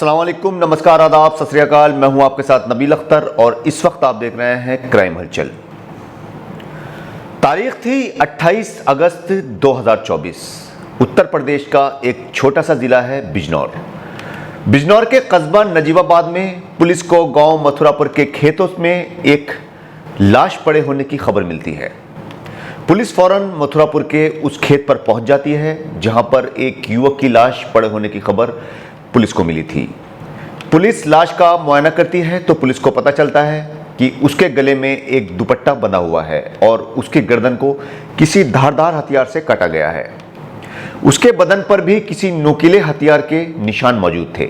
अस्सलाम वालेकुम, नमस्कार, आदाब, सत श्री अकाल। मैं हूं आपके साथ नबील अख्तर और इस वक्त आप देख रहे हैं क्राइम हलचल। तारीख थी 28 अगस्त 2024। उत्तर प्रदेश का एक छोटा सा जिला है बिजनौर। बिजनौर के कस्बा नजीबाबाद में पुलिस को गांव मथुरापुर के खेतों में एक लाश पड़े होने की खबर मिलती है। पुलिस फौरन मथुरापुर के उस खेत पर पहुंच जाती है जहां पर एक युवक की लाश पड़े होने की खबर पुलिस को मिली थी। पुलिस लाश का मुआयना करती है तो पुलिस को पता चलता है कि उसके गले में एक दुपट्टा बंधा हुआ है और उसकी गर्दन को किसी धारदार हथियार से काटा गया है। उसके बदन पर भी किसी नुकीले हथियार के निशान मौजूद थे।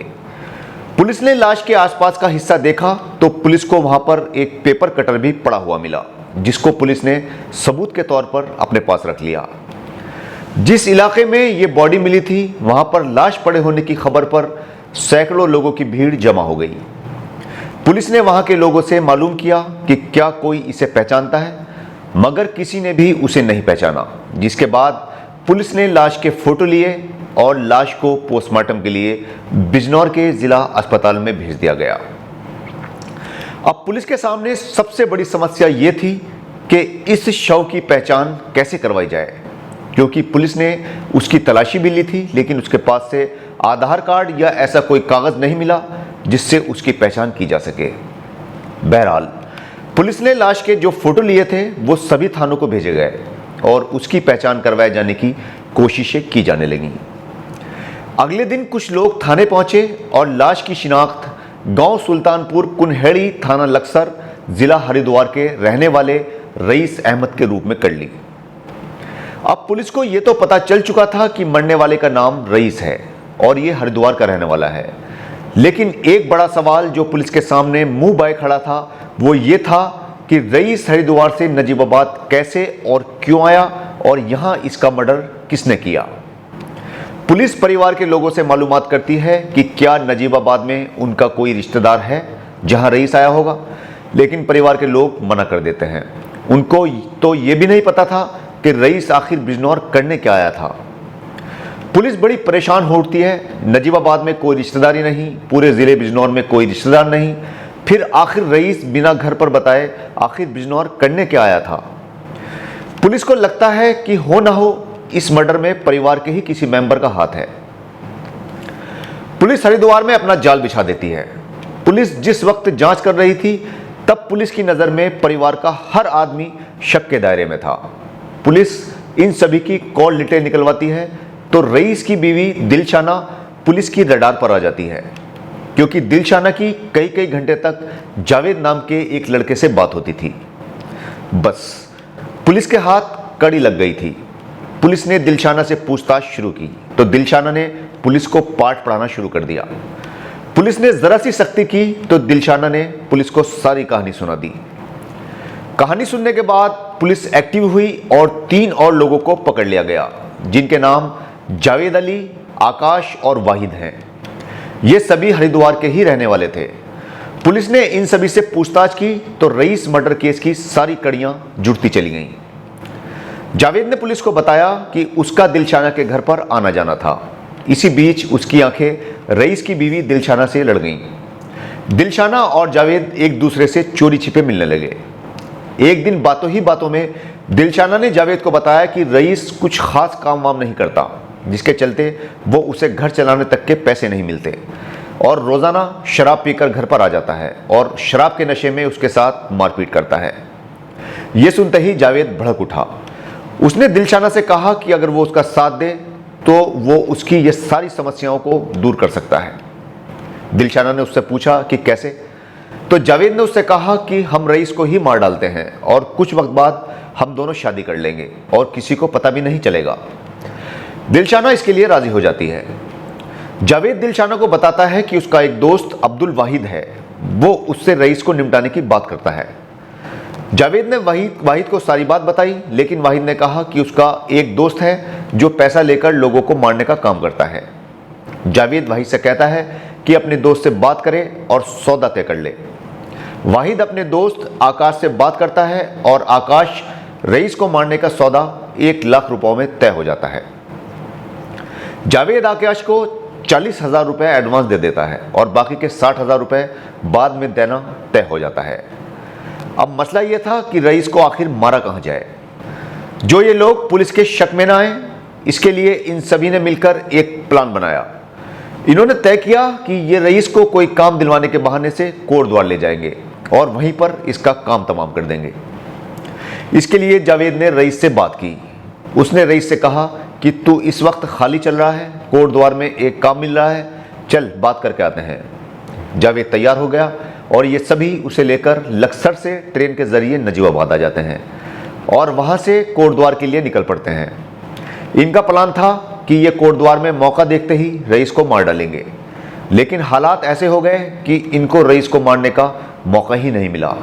पुलिस ने लाश के आसपास का हिस्सा देखा तो पुलिस को वहां पर एक पेपर कटर भी पड़ा हुआ मिला, जिसको पुलिस ने सबूत के तौर पर अपने पास रख लिया। जिस इलाके में ये बॉडी मिली थी वहां पर लाश पड़े होने की खबर पर सैकड़ों लोगों की भीड़ जमा हो गई। पुलिस ने वहां के लोगों से मालूम किया कि क्या कोई इसे पहचानता है, मगर किसी ने भी उसे नहीं पहचाना। जिसके बाद पुलिस ने लाश के फोटो लिए और लाश को पोस्टमार्टम के लिए बिजनौर के जिला अस्पताल में भेज दिया गया। अब पुलिस के सामने सबसे बड़ी समस्या ये थी कि इस शव की पहचान कैसे करवाई जाए, क्योंकि पुलिस ने उसकी तलाशी भी ली थी लेकिन उसके पास से आधार कार्ड या ऐसा कोई कागज नहीं मिला जिससे उसकी पहचान की जा सके। बहरहाल पुलिस ने लाश के जो फोटो लिए थे वो सभी थानों को भेजे गए और उसकी पहचान करवाए जाने की कोशिशें की जाने लगीं। अगले दिन कुछ लोग थाने पहुंचे और लाश की शिनाख्त गांव सुल्तानपुर कुनहेड़ी, थाना लक्सर, जिला हरिद्वार के रहने वाले रईस अहमद के रूप में कर ली। अब पुलिस को यह तो पता चल चुका था कि मरने वाले का नाम रईस है और ये हरिद्वार का रहने वाला है, लेकिन एक बड़ा सवाल जो पुलिस के सामने मुंह बाए खड़ा था वो ये था कि रईस हरिद्वार से नजीबाबाद कैसे और क्यों आया और यहां इसका मर्डर किसने किया। पुलिस परिवार के लोगों से मालूमात करती है कि क्या नजीबाबाद में उनका कोई रिश्तेदार है जहां रईस आया होगा, लेकिन परिवार के लोग मना कर देते हैं। उनको तो ये भी नहीं पता था कि रईस आखिर बिजनौर करने क्या आया था। पुलिस बड़ी परेशान हो उठती है। नजीबाबाद में कोई रिश्तेदारी नहीं, पूरे जिले बिजनौर में कोई रिश्तेदार नहीं, फिर आखिर रईस बिना घर पर बताए आखिर बिजनौर करने क्या आया था। पुलिस को लगता है कि हो ना हो इस मर्डर में परिवार के ही किसी मेंबर का हाथ है। पुलिस हरिद्वार में अपना जाल बिछा देती है। पुलिस जिस वक्त जांच कर रही थी तब पुलिस की नजर में परिवार का हर आदमी शक के दायरे में था। पुलिस इन सभी की कॉल डिटेल निकलवाती है तो रईस की बीवी दिलशाना पुलिस की रडार पर आ जाती है, क्योंकि दिलशाना की कई कई घंटे तक जावेद नाम के एक लड़के से बात होती थी। बस पुलिस के हाथ कड़ी लग गई थी। पुलिस ने दिलशाना से पूछताछ शुरू की तो दिलशाना ने पुलिस को पाठ पढ़ाना शुरू कर दिया। पुलिस ने जरा सी सख्ती की तो दिलशाना ने पुलिस को सारी कहानी सुना दी। कहानी सुनने के बाद पुलिस एक्टिव हुई और 3 और लोगों को पकड़ लिया गया, जिनके नाम जावेद अली, आकाश और वाहिद हैं। ये सभी हरिद्वार के ही रहने वाले थे। पुलिस ने इन सभी से पूछताछ की तो रईस मर्डर केस की सारी कड़ियां जुड़ती चली गईं। जावेद ने पुलिस को बताया कि उसका दिलशाना के घर पर आना जाना था। इसी बीच उसकी आंखें रईस की बीवी दिलशाना से लड़ गईं। दिलशाना और जावेद एक दूसरे से चोरी छिपे मिलने लगे। एक दिन बातों ही बातों में दिलशाना ने जावेद को बताया कि रईस कुछ खास काम वाम नहीं करता, जिसके चलते वो उसे घर चलाने तक के पैसे नहीं मिलते और रोजाना शराब पीकर घर पर आ जाता है और शराब के नशे में उसके साथ मारपीट करता है। ये सुनते ही जावेद भड़क उठा। उसने दिलशाना से कहा कि अगर वो उसका साथ दे तो वो उसकी ये सारी समस्याओं को दूर कर सकता है। दिलशाना ने उससे पूछा कि कैसे, तो जावेद ने उससे कहा कि हम रईस को ही मार डालते हैं और कुछ वक्त बाद हम दोनों शादी कर लेंगे और किसी को पता भी नहीं चलेगा। दिलशाना इसके लिए राजी हो जाती है। जावेद दिलशाना को बताता है कि उसका एक दोस्त अब्दुल वाहिद है, वो उससे रईस को निपटाने की बात करता है। जावेद ने वाहिद को सारी बात बताई, लेकिन वाहिद ने कहा कि उसका एक दोस्त है जो पैसा लेकर लोगों को मारने का काम करता है। जावेद वाहिद से कहता है कि अपने दोस्त से बात करे और सौदा तय कर ले। वाहिद अपने दोस्त आकाश से बात करता है और आकाश रईस को मारने का सौदा 1 लाख रुपयों में तय हो जाता है। जावेद आकाश को 40,000 रुपये एडवांस दे देता है और बाकी के 60,000 रुपये बाद में देना तय हो जाता है। अब मसला यह था कि रईस को आखिर मारा कहाँ जाए। जो ये लोग पुलिस के शक में ना आए, इसके लिए इन सभी ने मिलकर एक प्लान बनाया। इन्होंने तय किया कि ये रईस को कोई काम दिलवाने के बहाने से कोटद्वार ले जाएंगे और वहीं पर इसका काम तमाम कर देंगे। इसके लिए जावेद ने रईस से बात की। उसने रईस से कहा कि तू इस वक्त खाली चल रहा है, कोटद्वार में एक काम मिल रहा है, चल बात करके आते हैं। जावेद तैयार हो गया और ये सभी उसे लेकर लक्सर से ट्रेन के जरिए नजीबाबाद आ जाते हैं और वहां से कोटद्वार के लिए निकल पड़ते हैं। इनका प्लान था कि ये कोटद्वार में मौका देखते ही रईस को मार डालेंगे, लेकिन हालात ऐसे हो गए कि इनको रईस को मारने का मौका ही नहीं मिला।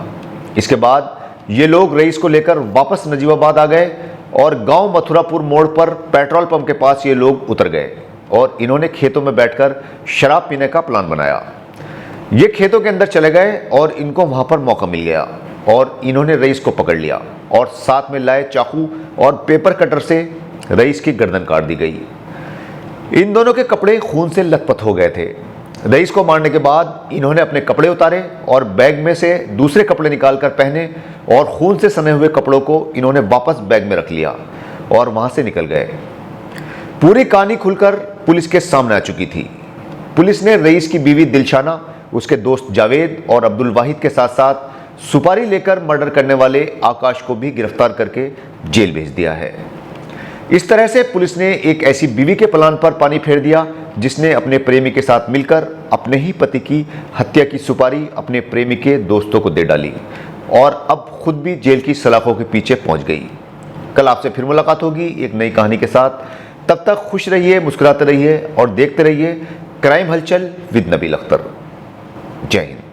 इसके बाद ये लोग रईस को लेकर वापस नजीबाबाद आ गए और गांव मथुरापुर मोड़ पर पेट्रोल पंप के पास ये लोग उतर गए और इन्होंने खेतों में बैठकर शराब पीने का प्लान बनाया। ये खेतों के अंदर चले गए और इनको वहां पर मौका मिल गया और इन्होंने रईस को पकड़ लिया और साथ में लाए चाकू और पेपर कटर से रईस की गर्दन काट दी गई। इन दोनों के कपड़े खून से लथपथ हो गए थे। रईस को मारने के बाद इन्होंने अपने कपड़े उतारे और बैग में से दूसरे कपड़े निकालकर पहने और खून से सने हुए कपड़ों को इन्होंने वापस बैग में रख लिया और वहां से निकल गए। पूरी कहानी खुलकर पुलिस के सामने आ चुकी थी। पुलिस ने रईस की बीवी दिलशाना, उसके दोस्त जावेद और अब्दुल वाहिद के साथ साथ सुपारी लेकर मर्डर करने वाले आकाश को भी गिरफ्तार करके जेल भेज दिया है। इस तरह से पुलिस ने एक ऐसी बीवी के प्लान पर पानी फेर दिया जिसने अपने प्रेमी के साथ मिलकर अपने ही पति की हत्या की सुपारी अपने प्रेमी के दोस्तों को दे डाली और अब खुद भी जेल की सलाखों के पीछे पहुंच गई। कल आपसे फिर मुलाकात होगी एक नई कहानी के साथ। तब तक खुश रहिए, मुस्कुराते रहिए और देखते रहिए क्राइम हलचल विद नबील अख्तर। जय हिंद।